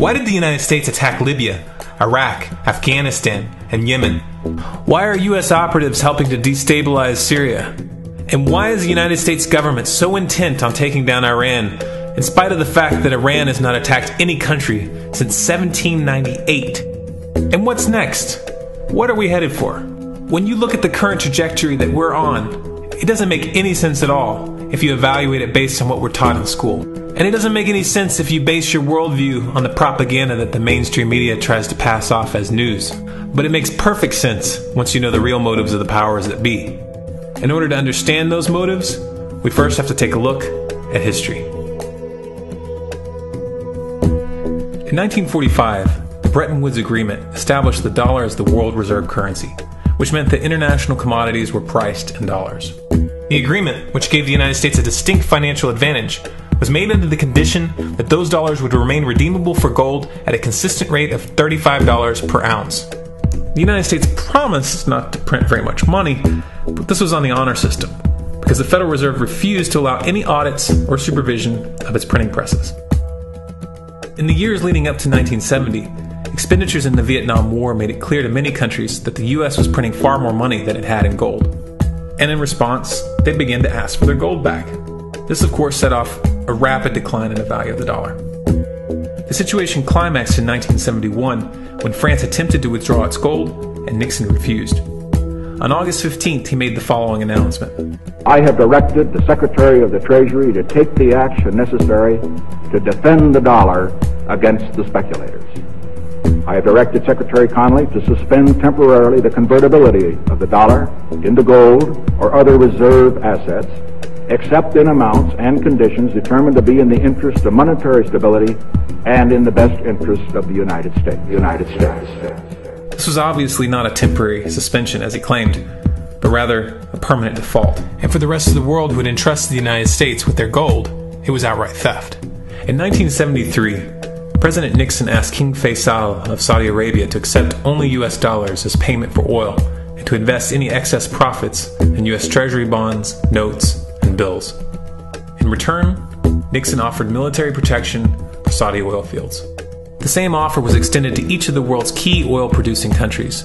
Why did the United States attack Libya, Iraq, Afghanistan, and Yemen? Why are U.S. operatives helping to destabilize Syria? And why is the United States government so intent on taking down Iran, in spite of the fact that Iran has not attacked any country since 1798? And what's next? What are we headed for? When you look at the current trajectory that we're on, it doesn't make any sense at all if you evaluate it based on what we're taught in school. And it doesn't make any sense if you base your worldview on the propaganda that the mainstream media tries to pass off as news. But it makes perfect sense once you know the real motives of the powers that be. In order to understand those motives, we first have to take a look at history. In 1945, the Bretton Woods Agreement established the dollar as the world reserve currency, which meant that international commodities were priced in dollars. The agreement, which gave the United States a distinct financial advantage, was made under the condition that those dollars would remain redeemable for gold at a consistent rate of $35 per ounce. The United States promised not to print very much money, but this was on the honor system, because the Federal Reserve refused to allow any audits or supervision of its printing presses. In the years leading up to 1970, expenditures in the Vietnam War made it clear to many countries that the U.S. was printing far more money than it had in gold. And in response, they began to ask for their gold back. This, of course, set off a rapid decline in the value of the dollar. The situation climaxed in 1971 when France attempted to withdraw its gold and Nixon refused. On August 15th, he made the following announcement. I have directed the Secretary of the Treasury to take the action necessary to defend the dollar against the speculators. I have directed Secretary Connally to suspend temporarily the convertibility of the dollar into gold or other reserve assets, except in amounts and conditions determined to be in the interest of monetary stability and in the best interest of the United States. This was obviously not a temporary suspension, as he claimed, but rather a permanent default. And for the rest of the world who had entrusted the United States with their gold, it was outright theft. In 1973, President Nixon asked King Faisal of Saudi Arabia to accept only U.S. dollars as payment for oil and to invest any excess profits in U.S. Treasury bonds, notes, and bills. In return, Nixon offered military protection for Saudi oil fields. The same offer was extended to each of the world's key oil-producing countries,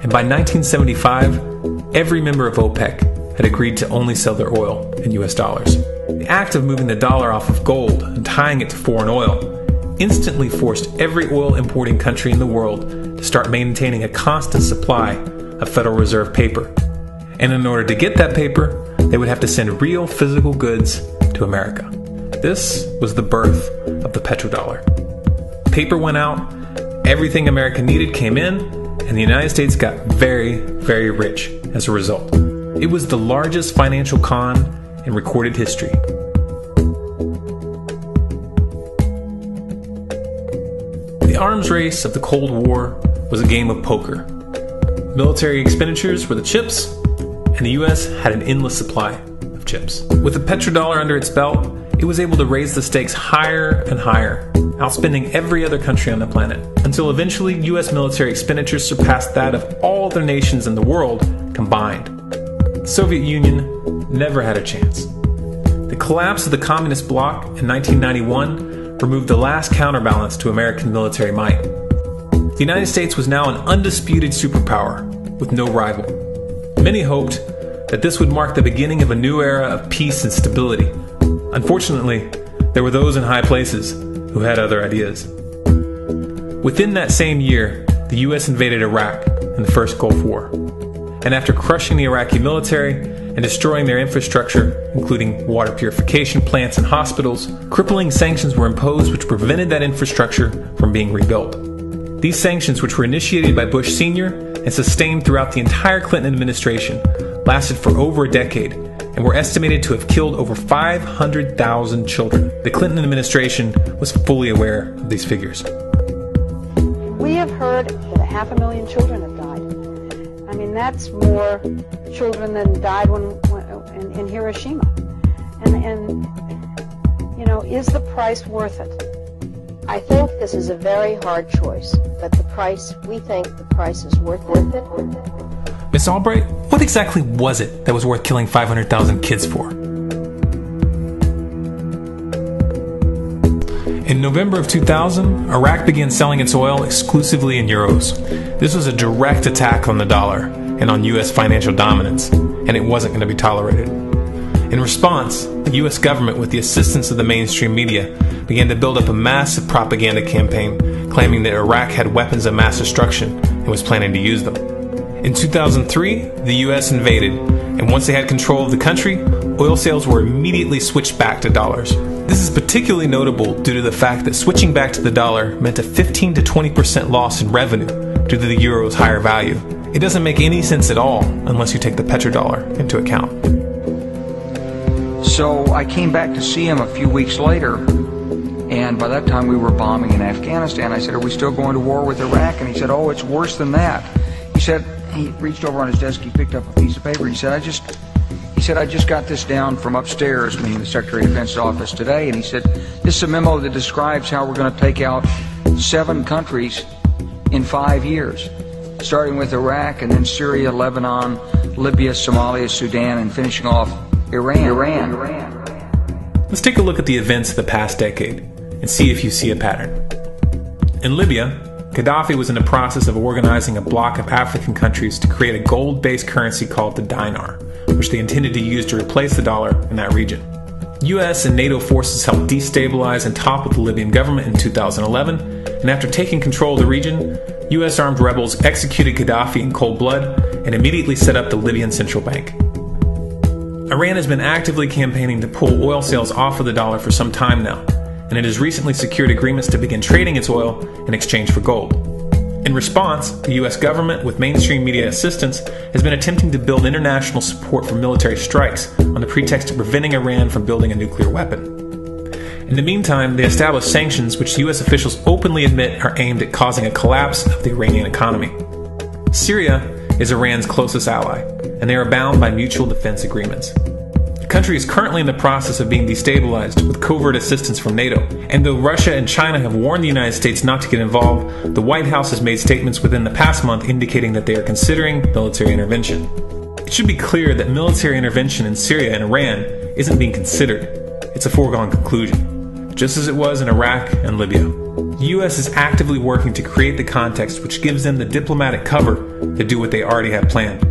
and by 1975, every member of OPEC had agreed to only sell their oil in U.S. dollars. The act of moving the dollar off of gold and tying it to foreign oil instantly forced every oil-importing country in the world to start maintaining a constant supply of Federal Reserve paper. And in order to get that paper, they would have to send real physical goods to America. This was the birth of the petrodollar. Paper went out, everything America needed came in, and the United States got very, very rich as a result. It was the largest financial con in recorded history. The arms race of the Cold War was a game of poker. Military expenditures were the chips, and the U.S. had an endless supply of chips. With the petrodollar under its belt, it was able to raise the stakes higher and higher, outspending every other country on the planet, until eventually U.S. military expenditures surpassed that of all other nations in the world combined. The Soviet Union never had a chance. The collapse of the communist bloc in 1991 removed the last counterbalance to American military might. The United States was now an undisputed superpower with no rival. Many hoped that this would mark the beginning of a new era of peace and stability. Unfortunately, there were those in high places who had other ideas. Within that same year, the U.S. invaded Iraq in the first Gulf War. And after crushing the Iraqi military and destroying their infrastructure, including water purification plants and hospitals, crippling sanctions were imposed which prevented that infrastructure from being rebuilt. These sanctions, which were initiated by Bush Sr. and sustained throughout the entire Clinton administration, lasted for over a decade and were estimated to have killed over 500,000 children. The Clinton administration was fully aware of these figures. We have heard that 500,000 children have died. I mean, that's more children than died in Hiroshima. And you know, is the price worth it? I think this is a very hard choice, but we think the price is worth it. Miss Albright, what exactly was it that was worth killing 500,000 kids for? In In November of 2000, Iraq began selling its oil exclusively in euros. This was a direct attack on the dollar and on U.S. financial dominance, and it wasn't going to be tolerated. In response, the U.S. government, with the assistance of the mainstream media, began to build up a massive propaganda campaign claiming that Iraq had weapons of mass destruction and was planning to use them. In 2003, the U.S. invaded, and once they had control of the country, oil sales were immediately switched back to dollars. This is particularly notable due to the fact that switching back to the dollar meant a 15 to 20% loss in revenue due to the euro's higher value. It doesn't make any sense at all unless you take the petrodollar into account. So I came back to see him a few weeks later, and by that time we were bombing in Afghanistan. I said, "Are we still going to war with Iraq?" And he said, "Oh, it's worse than that." He said, he reached over on his desk, he picked up a piece of paper, he said, I just got this down from upstairs, meaning the Secretary of Defense's office today, and he said, "This is a memo that describes how we're going to take out 7 countries in 5 years, starting with Iraq and then Syria, Lebanon, Libya, Somalia, Sudan, and finishing off Iran. Let's take a look at the events of the past decade and see if you see a pattern. In Libya, Gaddafi was in the process of organizing a bloc of African countries to create a gold-based currency called the dinar, which they intended to use to replace the dollar in that region. US and NATO forces helped destabilize and topple the Libyan government in 2011, and after taking control of the region, US armed rebels executed Gaddafi in cold blood and immediately set up the Libyan Central Bank. Iran has been actively campaigning to pull oil sales off of the dollar for some time now, and it has recently secured agreements to begin trading its oil in exchange for gold. In response, the US government, with mainstream media assistance, has been attempting to build international support for military strikes on the pretext of preventing Iran from building a nuclear weapon. In the meantime, they established sanctions which US officials openly admit are aimed at causing a collapse of the Iranian economy. Syria is Iran's closest ally, and they are bound by mutual defense agreements. The country is currently in the process of being destabilized with covert assistance from NATO, and though Russia and China have warned the United States not to get involved, the White House has made statements within the past month indicating that they are considering military intervention. It should be clear that military intervention in Syria and Iran isn't being considered. It's a foregone conclusion, just as it was in Iraq and Libya. The U.S. is actively working to create the context which gives them the diplomatic cover to do what they already have planned.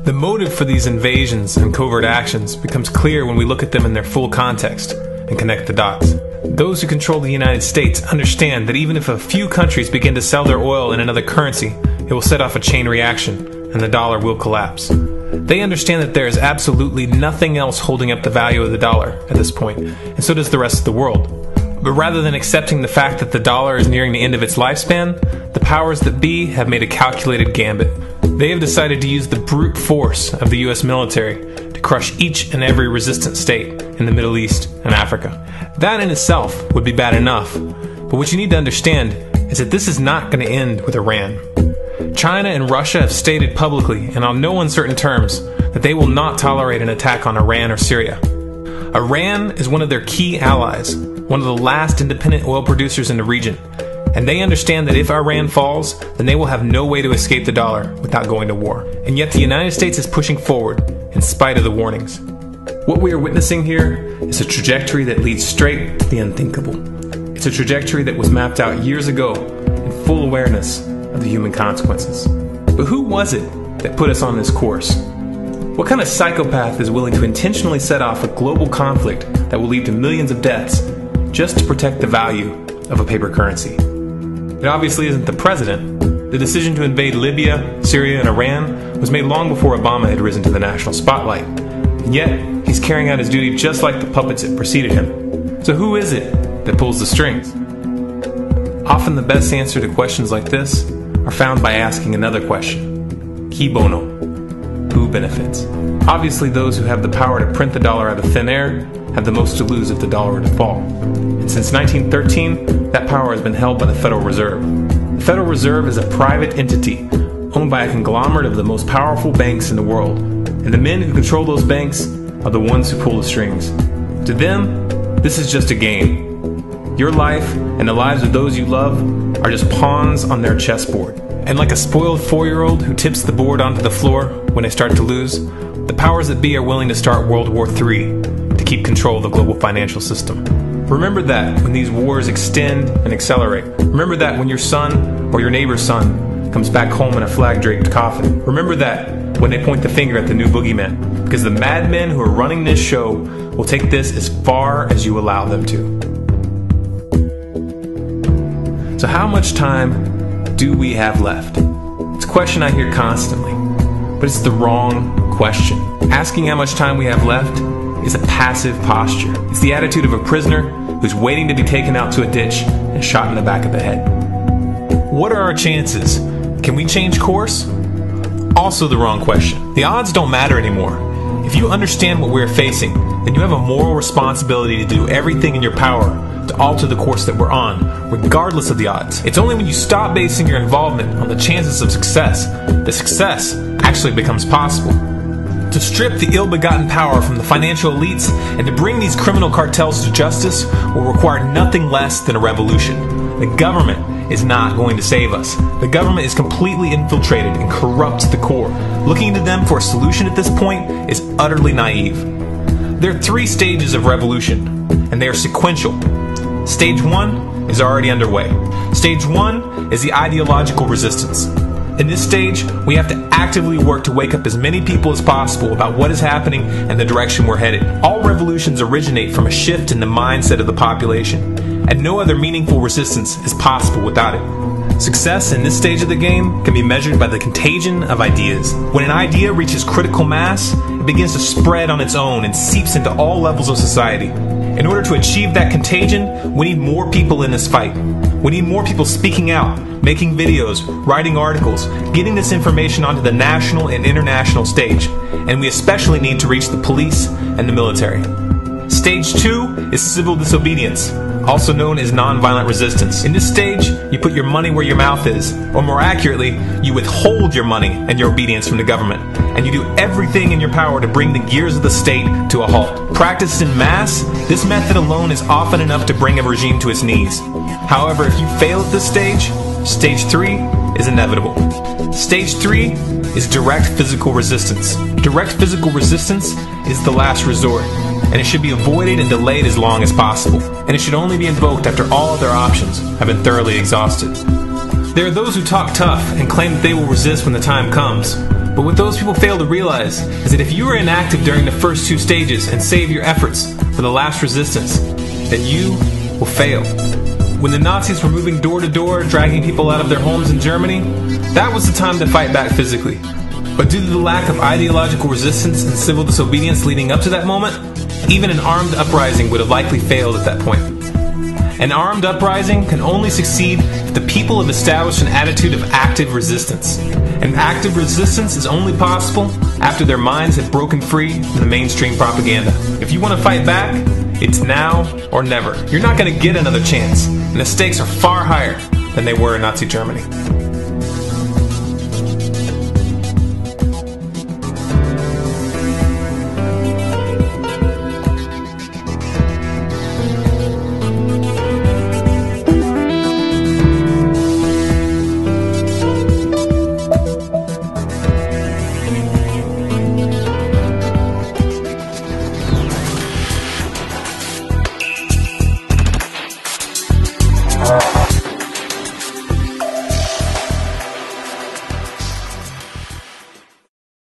The motive for these invasions and covert actions becomes clear when we look at them in their full context and connect the dots. Those who control the United States understand that even if a few countries begin to sell their oil in another currency, it will set off a chain reaction and the dollar will collapse. They understand that there is absolutely nothing else holding up the value of the dollar at this point, and so does the rest of the world. But rather than accepting the fact that the dollar is nearing the end of its lifespan, the powers that be have made a calculated gambit. They have decided to use the brute force of the US military to crush each and every resistant state in the Middle East and Africa. That in itself would be bad enough, but what you need to understand is that this is not going to end with Iran. China and Russia have stated publicly and on no uncertain terms that they will not tolerate an attack on Iran or Syria. Iran is one of their key allies, one of the last independent oil producers in the region, and they understand that if Iran falls, then they will have no way to escape the dollar without going to war. And yet the United States is pushing forward in spite of the warnings. What we are witnessing here is a trajectory that leads straight to the unthinkable. It's a trajectory that was mapped out years ago in full awareness of the human consequences. But who was it that put us on this course? What kind of psychopath is willing to intentionally set off a global conflict that will lead to millions of deaths just to protect the value of a paper currency? It obviously isn't the president. The decision to invade Libya, Syria, and Iran was made long before Obama had risen to the national spotlight. And yet, he's carrying out his duty just like the puppets that preceded him. So who is it that pulls the strings? Often the best answer to questions like this are found by asking another question. Qui bono? Who benefits? Obviously, those who have the power to print the dollar out of thin air have the most to lose if the dollar were to fall. And since 1913, that power has been held by the Federal Reserve. The Federal Reserve is a private entity owned by a conglomerate of the most powerful banks in the world. And the men who control those banks are the ones who pull the strings. To them, this is just a game. Your life and the lives of those you love are just pawns on their chessboard. And like a spoiled 4-year-old who tips the board onto the floor when they start to lose, the powers that be are willing to start World War III to keep control of the global financial system. Remember that when these wars extend and accelerate. Remember that when your son or your neighbor's son comes back home in a flag-draped coffin. Remember that when they point the finger at the new boogeyman, because the madmen who are running this show will take this as far as you allow them to. So how much time do we have left? It's a question I hear constantly, but it's the wrong question. Asking how much time we have left is a passive posture. It's the attitude of a prisoner who's waiting to be taken out to a ditch and shot in the back of the head. What are our chances? Can we change course? Also the wrong question. The odds don't matter anymore. If you understand what we're facing, then you have a moral responsibility to do everything in your power to alter the course that we're on, regardless of the odds. It's only when you stop basing your involvement on the chances of success that success actually becomes possible. To strip the ill-begotten power from the financial elites and to bring these criminal cartels to justice will require nothing less than a revolution. The government is not going to save us. The government is completely infiltrated and corrupt to the core. Looking to them for a solution at this point is utterly naive. There are 3 stages of revolution, and they are sequential. Stage 1 is already underway. Stage 1 is the ideological resistance. In this stage, we have to actively work to wake up as many people as possible about what is happening and the direction we're headed. All revolutions originate from a shift in the mindset of the population, and no other meaningful resistance is possible without it. Success in this stage of the game can be measured by the contagion of ideas. When an idea reaches critical mass, it begins to spread on its own and seeps into all levels of society. In order to achieve that contagion, we need more people in this fight. We need more people speaking out, making videos, writing articles, getting this information onto the national and international stage. And we especially need to reach the police and the military. Stage 2 is civil disobedience, also known as nonviolent resistance. In this stage, you put your money where your mouth is, or more accurately, you withhold your money and your obedience from the government, and you do everything in your power to bring the gears of the state to a halt. Practiced in mass, this method alone is often enough to bring a regime to its knees. However, if you fail at this stage, stage 3 is inevitable. Stage 3 is direct physical resistance. Direct physical resistance is the last resort, and it should be avoided and delayed as long as possible, and it should only be invoked after all other options have been thoroughly exhausted. There are those who talk tough and claim that they will resist when the time comes, but what those people fail to realize is that if you are inactive during the first 2 stages and save your efforts for the last resistance, then you will fail. When the Nazis were moving door to door, dragging people out of their homes in Germany, that was the time to fight back physically. But due to the lack of ideological resistance and civil disobedience leading up to that moment, even an armed uprising would have likely failed at that point. An armed uprising can only succeed if the people have established an attitude of active resistance. And active resistance is only possible after their minds have broken free from the mainstream propaganda. If you want to fight back, it's now or never. You're not going to get another chance, and the stakes are far higher than they were in Nazi Germany.